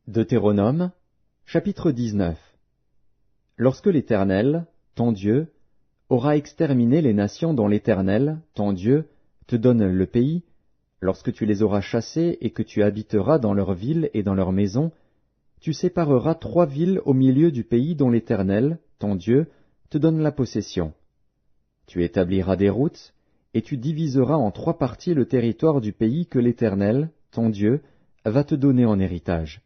Deutéronome, chapitre 19. Lorsque l'Éternel, ton Dieu, aura exterminé les nations dont l'Éternel, ton Dieu, te donne le pays, lorsque tu les auras chassées et que tu habiteras dans leurs villes et dans leurs maisons, tu sépareras 3 villes au milieu du pays dont l'Éternel, ton Dieu, te donne la possession. Tu établiras des routes, et tu diviseras en 3 parties le territoire du pays que l'Éternel, ton Dieu, va te donner en héritage.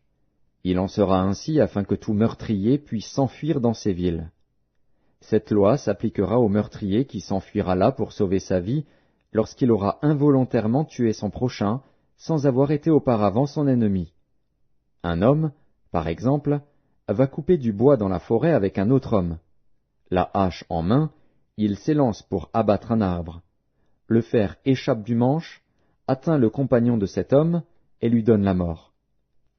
Il en sera ainsi afin que tout meurtrier puisse s'enfuir dans ces villes. Cette loi s'appliquera au meurtrier qui s'enfuira là pour sauver sa vie, lorsqu'il aura involontairement tué son prochain, sans avoir été auparavant son ennemi. Un homme, par exemple, va couper du bois dans la forêt avec un autre homme. La hache en main, il s'élance pour abattre un arbre. Le fer échappe du manche, atteint le compagnon de cet homme, et lui donne la mort.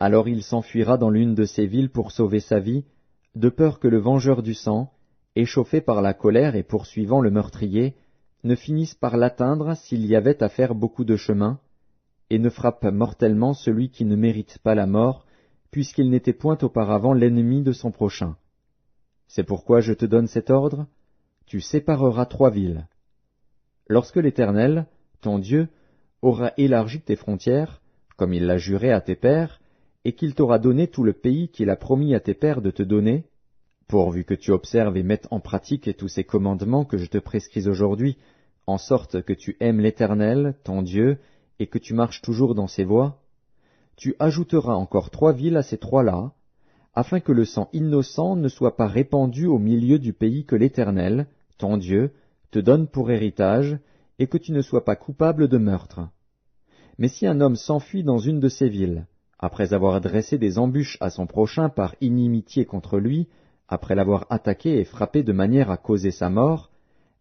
Alors il s'enfuira dans l'une de ces villes pour sauver sa vie, de peur que le vengeur du sang, échauffé par la colère et poursuivant le meurtrier, ne finisse par l'atteindre s'il y avait à faire beaucoup de chemin, et ne frappe mortellement celui qui ne mérite pas la mort, puisqu'il n'était point auparavant l'ennemi de son prochain. C'est pourquoi je te donne cet ordre, tu sépareras 3 villes. Lorsque l'Éternel, ton Dieu, aura élargi tes frontières, comme il l'a juré à tes pères, et qu'il t'aura donné tout le pays qu'il a promis à tes pères de te donner, pourvu que tu observes et mettes en pratique tous ces commandements que je te prescris aujourd'hui, en sorte que tu aimes l'Éternel, ton Dieu, et que tu marches toujours dans ses voies, tu ajouteras encore 3 villes à ces 3-là, afin que le sang innocent ne soit pas répandu au milieu du pays que l'Éternel, ton Dieu, te donne pour héritage, et que tu ne sois pas coupable de meurtre. Mais si un homme s'enfuit dans une de ces villes, après avoir dressé des embûches à son prochain par inimitié contre lui, après l'avoir attaqué et frappé de manière à causer sa mort,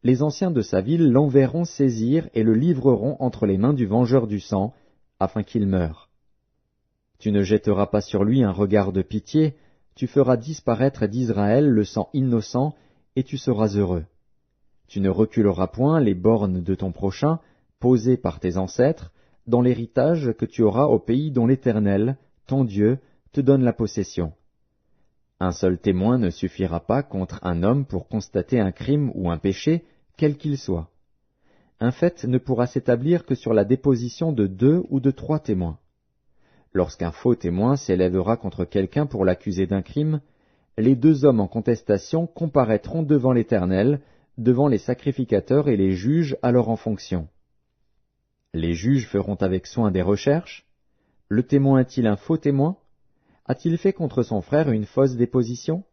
les anciens de sa ville l'enverront saisir et le livreront entre les mains du vengeur du sang, afin qu'il meure. Tu ne jetteras pas sur lui un regard de pitié, tu feras disparaître d'Israël le sang innocent, et tu seras heureux. Tu ne reculeras point les bornes de ton prochain, posées par tes ancêtres, dans l'héritage que tu auras au pays dont l'Éternel, ton Dieu, te donne la possession. Un seul témoin ne suffira pas contre un homme pour constater un crime ou un péché, quel qu'il soit. Un fait ne pourra s'établir que sur la déposition de 2 ou de 3 témoins. Lorsqu'un faux témoin s'élèvera contre quelqu'un pour l'accuser d'un crime, les 2 hommes en contestation comparaîtront devant l'Éternel, devant les sacrificateurs et les juges alors en fonction. Les juges feront avec soin des recherches. Le témoin est-il un faux témoin? A-t-il fait contre son frère une fausse déposition?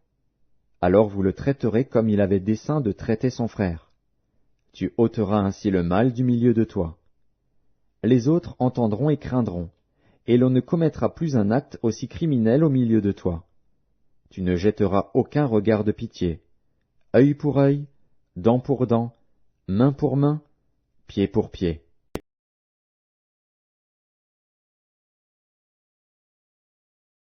Alors vous le traiterez comme il avait dessein de traiter son frère. Tu ôteras ainsi le mal du milieu de toi. Les autres entendront et craindront, et l'on ne commettra plus un acte aussi criminel au milieu de toi. Tu ne jetteras aucun regard de pitié. Œil pour œil, dent pour dent, main pour main, pied pour pied.